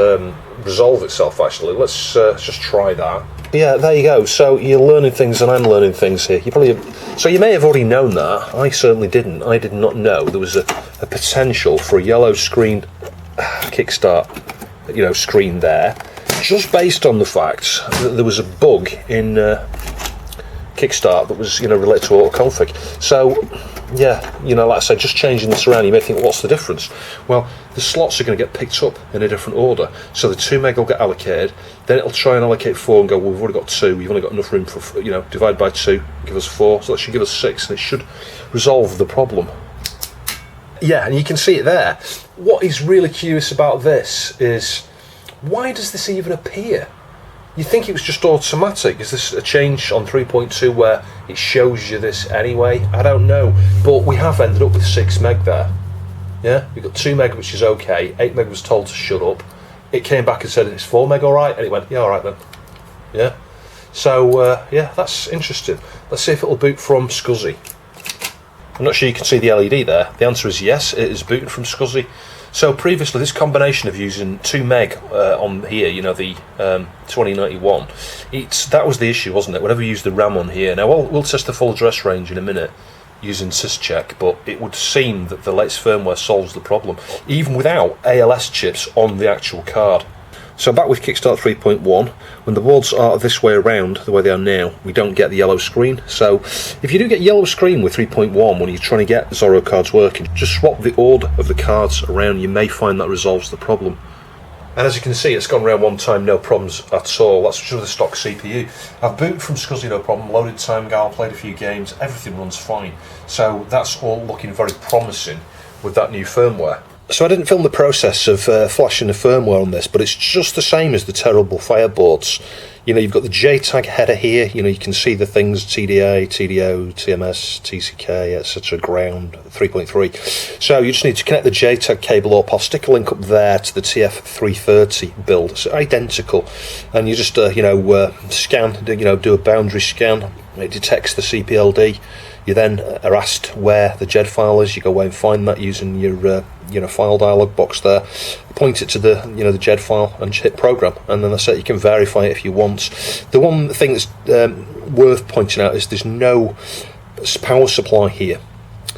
resolve itself actually. Let's just try that. Yeah, there you go. So you're learning things and I'm learning things here. So you may have already known that. I certainly didn't. I did not know there was a potential for a yellow screen Kickstart screen there, just based on the fact that there was a bug in Kickstart that was related to auto config. So yeah, like I said, just changing this around, you may think, what's the difference? Well, the slots are going to get picked up in a different order. So the 2 meg will get allocated, then it'll try and allocate 4 and go, well, we've already got 2, we've only got enough room for, divide by 2, give us 4, so that should give us 6, and it should resolve the problem. Yeah, and you can see it there. What is really curious about this is, why does this even appear? You think it was just automatic. Is this a change on 3.2 where it shows you this anyway? I don't know. But we have ended up with 6 meg there. Yeah, we've got 2 meg, which is okay. 8 meg was told to shut up. It came back and said, it's 4 meg alright? And it went, yeah, alright then. Yeah. So, yeah, that's interesting. Let's see if it'll boot from SCSI. I'm not sure you can see the LED there. The answer is yes, it is booting from SCSI. So previously, this combination of using 2 meg on here, the 2091, that was the issue, wasn't it? Whenever you use the RAM on here. Now, we'll test the full address range in a minute using syscheck, but it would seem that the latest firmware solves the problem, even without ALS chips on the actual card. So back with Kickstart 3.1, when the boards are this way around, the way they are now, we don't get the yellow screen. So if you do get yellow screen with 3.1 when you're trying to get Zorro cards working, just swap the order of the cards around. You may find that resolves the problem. And as you can see, it's gone around one time, no problems at all. That's just with the stock CPU. I've booted from SCSI, no problem, loaded time gal, played a few games, everything runs fine. So that's all looking very promising with that new firmware. So I didn't film the process of flashing the firmware on this, but it's just the same as the terrible fireboards. You've got the JTAG header here. You can see the things TDA, TDO, TMS, TCK, etc. ground 3.3. So you just need to connect the JTAG cable up. I'll stick a link up there to the TF330 build. It's identical, and you just scan. Do a boundary scan. It detects the CPLD. You then are asked where the JED file is. You go away and find that using your file dialog box there. Point it to the the JED file and hit program, and then that's it. You can verify it if you want. The one thing that's worth pointing out is there's no power supply here.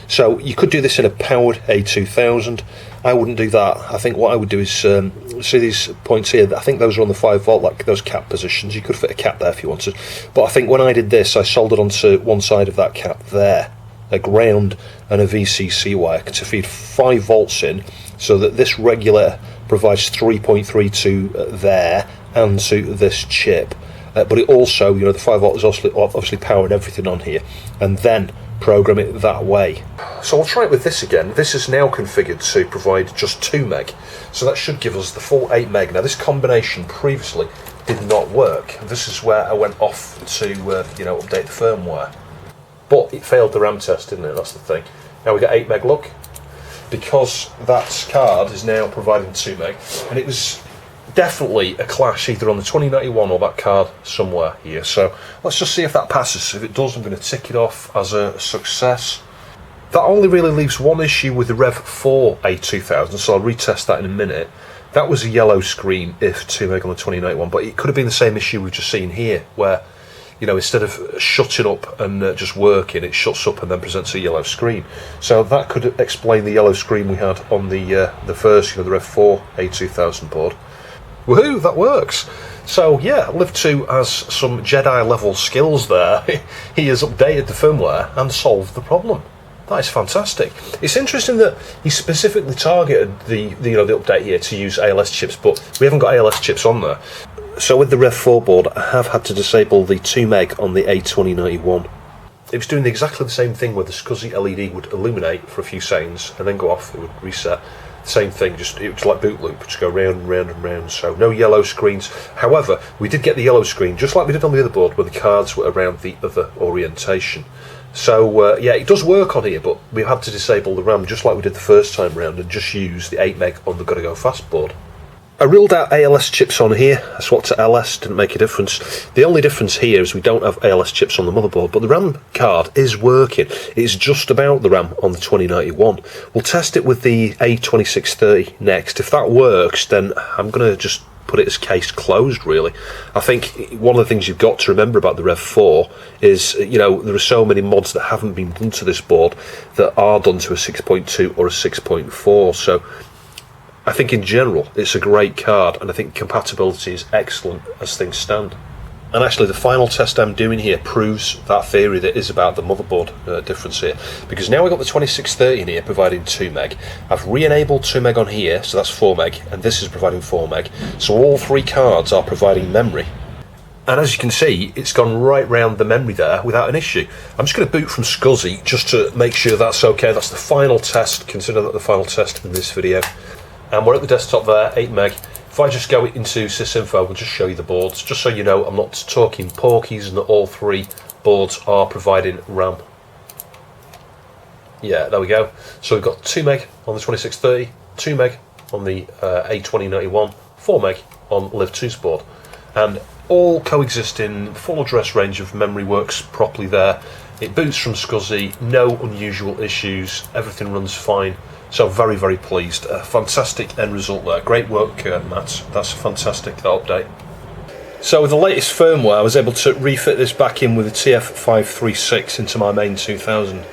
So you could do this in a powered A2000. I wouldn't do that. I think what I would do is see these points here. I think those are on the 5 volt, like those cap positions. You could fit a cap there if you wanted. But I think when I did this, I soldered onto one side of that cap there a ground and a VCC wire to feed 5 volts in, so that this regulator provides 3.32 there and to this chip. But it also, the 5 volt is obviously powering everything on here, and then program it that way. So I'll try it with this again. This is now configured to provide just 2 meg, so that should give us the full 8 meg. Now this combination previously did not work. This is where I went off to update the firmware, but it failed the RAM test, didn't it? That's the thing. Now we got 8 meg. Look, because that card is now providing 2 meg, and it was definitely a clash either on the 2091 or that card somewhere here. So let's just see if that passes. If it does, I'm going to tick it off as a success. That only really leaves one issue with the Rev4 A2000, so I'll retest that in a minute. That was a yellow screen if 2 meg on the 2091, but it could have been the same issue we've just seen here, where, you know, instead of shutting up and just working, it shuts up and then presents a yellow screen. So that could explain the yellow screen we had on the first, you know, the Rev4 A2000 board. Woohoo, that works! So yeah, LIV2 has some Jedi level skills there. He has updated the firmware and solved the problem. That is fantastic. It's interesting that he specifically targeted the update here to use ALS chips, but we haven't got ALS chips on there. So with the Rev4 board, I have had to disable the 2 meg on the A2091. It was doing exactly the same thing where the SCSI LED would illuminate for a few seconds and then go off, it would reset. Same thing, it was like boot loop, just go round and round and round, so no yellow screens. However, we did get the yellow screen, just like we did on the other board, where the cards were around the other orientation. So yeah, it does work on here, but we had to disable the RAM just like we did the first time round and just use the 8 meg on the Gotta Go Fast board. I ruled out ALS chips on here. I swapped to LS, didn't make a difference. The only difference here is we don't have ALS chips on the motherboard, but the RAM card is working. It's just about the RAM on the 2091. We'll test it with the A2630 next. If that works, then I'm going to just put it as case closed, really. I think one of the things you've got to remember about the Rev4 is, you know, there are so many mods that haven't been done to this board that are done to a 6.2 or a 6.4, so I think in general it's a great card, and I think compatibility is excellent as things stand. And actually the final test I'm doing here proves that theory that is about the motherboard difference here, because now we've got the 2630 in here providing 2 meg. I've re-enabled 2 meg on here, so that's 4 meg, and this is providing 4 meg, so all three cards are providing memory. And as you can see, it's gone right round the memory there without an issue. I'm just going to boot from SCSI just to make sure that's okay. That's the final test, consider that the final test in this video. And we're at the desktop there, 8 meg. If I just go into sysinfo, we'll just show you the boards, just so you know I'm not talking porkies and that all three boards are providing RAM. Yeah, there we go. So we've got 2 meg on the 2630, 2 meg on the A2091, 4 meg on LIV2's board. And all coexisting, full address range of memory works properly there. It boots from SCSI, no unusual issues, everything runs fine. So very, very pleased. A fantastic end result there. Great work, Matt. That's fantastic, that update. So with the latest firmware, I was able to refit this back in with the TF536 into my main 2000,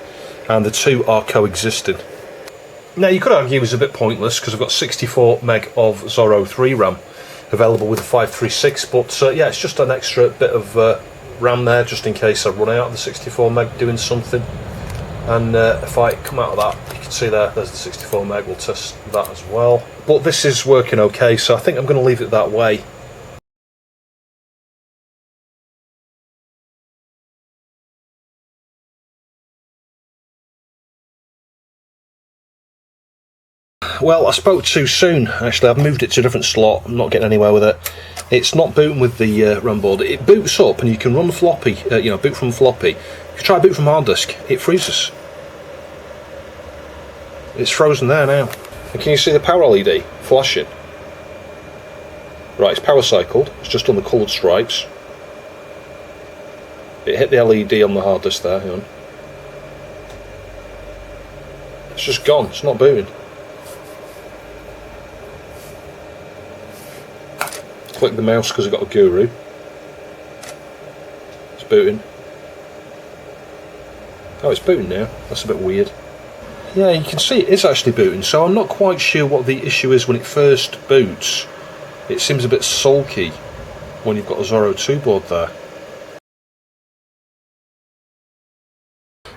and the two are coexisting. Now you could argue it was a bit pointless because I've got 64 meg of Zorro 3 RAM available with the 536, but yeah, it's just an extra bit of RAM there just in case I run out of the 64 meg doing something. And if I come out of that, you can see there's the 64 meg, we'll test that as well. But this is working okay, so I think I'm going to leave it that way. Well, I spoke too soon, actually. I've moved it to a different slot, I'm not getting anywhere with it. It's not booting with the RAM board. It boots up and you can run floppy, boot from floppy. If you try boot from hard disk, it freezes. It's frozen there now. And can you see the power LED flashing? Right, it's power cycled. It's just on the coloured stripes. It hit the LED on the hard disk there, hang on. It's just gone, it's not booting. Click the mouse because I've got a guru. It's booting. Oh, it's booting now. That's a bit weird. Yeah, you can see it is actually booting, so I'm not quite sure what the issue is when it first boots. It seems a bit sulky when you've got a Zorro 2 board there.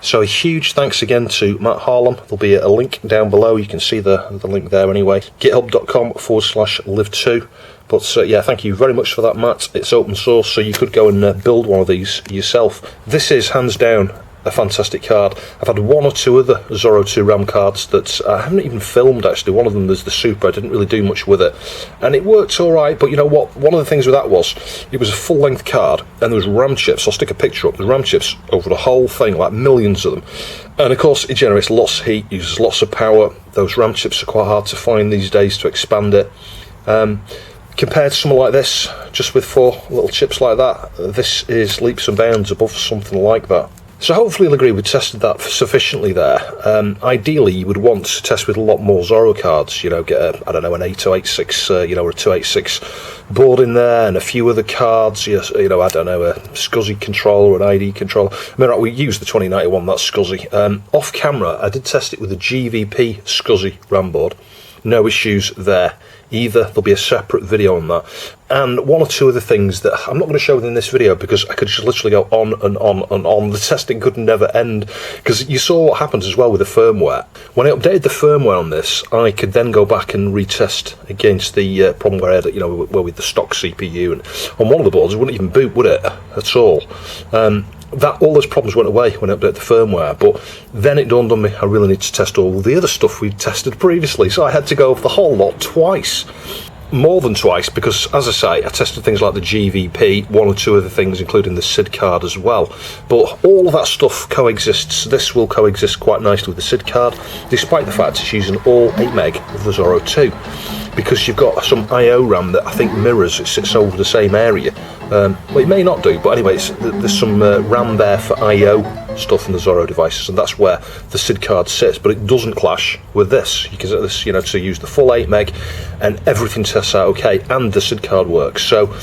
So a huge thanks again to Matt Harlem. There'll be a link down below, you can see the link there anyway. github.com/liv2. But yeah, thank you very much for that, Matt. It's open source, so you could go and build one of these yourself. This is hands down a fantastic card. I've had one or two other Zorro 2 RAM cards that I haven't even filmed actually. One of them is the Super, I didn't really do much with it. And it worked alright, but you know what? One of the things with that was, it was a full length card and there was RAM chips. I'll stick a picture up. There's RAM chips over the whole thing, like millions of them. And of course it generates lots of heat, uses lots of power. Those RAM chips are quite hard to find these days to expand it. Compared to something like this, just with 4 little chips like that, this is leaps and bounds above something like that. So hopefully you'll agree we tested that sufficiently there. Ideally, you would want to test with a lot more Zorro cards. You know, get a, I don't know, an 8286, you know, or a 286 board in there, and a few other cards. You know, I don't know, a SCSI controller, an ID controller. I mean, right, we used the 2091. That's SCSI. Off camera, I did test it with a GVP SCSI RAM board. No issues there either. There'll be a separate video on that. And one or two other things that I'm not going to show within this video because I could just literally go on and on and on. The testing could never end, because you saw what happens as well with the firmware. When I updated the firmware on this, I could then go back and retest against the problem where I had, you know, with the stock CPU, and on one of the boards it wouldn't even boot, would it, at all? That all those problems went away when I updated the firmware, but then it dawned on me I really need to test all the other stuff we'd tested previously, so I had to go over the whole lot twice. More than twice, because as I say, I tested things like the GVP, one or two other things including the SID card as well, but all of that stuff coexists. This will coexist quite nicely with the SID card, despite the fact it's using all 8 meg of the Zorro 2, because you've got some IO RAM that I think mirrors, it sits over the same area. Well, it may not do, but anyway, there's some RAM there for IO stuff in the Zorro devices, and that's where the SID card sits, but it doesn't clash with this. You can set this, you know, to use the full 8 meg, and everything tests out okay, and the SID card works. So,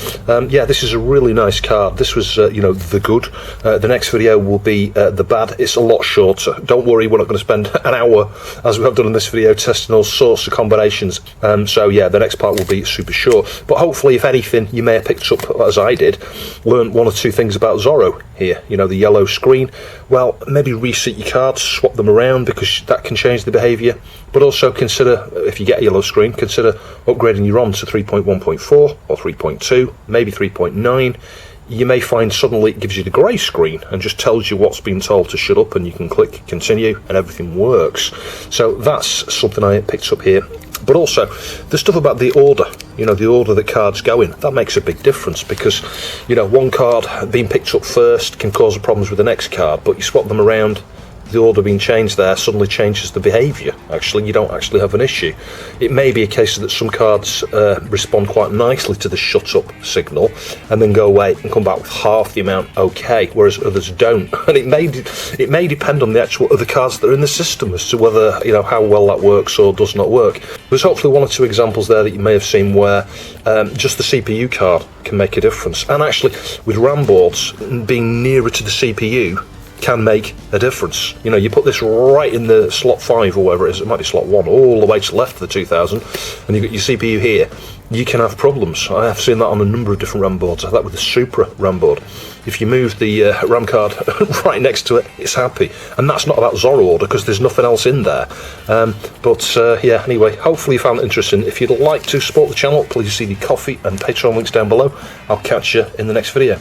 yeah, this is a really nice card. This was, you know, the good. The next video will be the bad. It's a lot shorter. Don't worry, we're not going to spend an hour, as we have done in this video, testing all sorts of combinations. So, yeah, the next part will be super short. But hopefully, if anything, you may have picked up, as I did, learn one or two things about Zorro here. You know, the yellow screen. Well, maybe reset your cards, swap them around, because that can change the behaviour. But also consider, if you get a yellow screen, consider upgrading your ROM to 3.1.4 or 3.2, maybe 3.9. You may find suddenly it gives you the grey screen and just tells you what's been told to shut up, and you can click continue and everything works. So that's something I picked up here. But also, the stuff about the order, you know, the order that cards go in, that makes a big difference, because, you know, one card being picked up first can cause problems with the next card, but you swap them around, the order being changed there suddenly changes the behaviour. Actually, you don't actually have an issue. It may be a case that some cards respond quite nicely to the shut up signal and then go away and come back with half the amount okay, whereas others don't. And it may depend on the actual other cards that are in the system as to whether, you know, how well that works or does not work. There's hopefully one or two examples there that you may have seen where just the CPU card can make a difference. And actually, with RAM boards, being nearer to the CPU can make a difference. You know, you put this right in the slot 5 or whatever it is, it might be slot 1, all the way to the left of the 2000, and you've got your CPU here, you can have problems. I have seen that on a number of different RAM boards. I have that with the Supra RAM board. If you move the RAM card right next to it, it's happy. And that's not about Zorro order, because there's nothing else in there. Yeah, anyway, hopefully you found it interesting. If you'd like to support the channel, please see the Ko-fi and Patreon links down below. I'll catch you in the next video.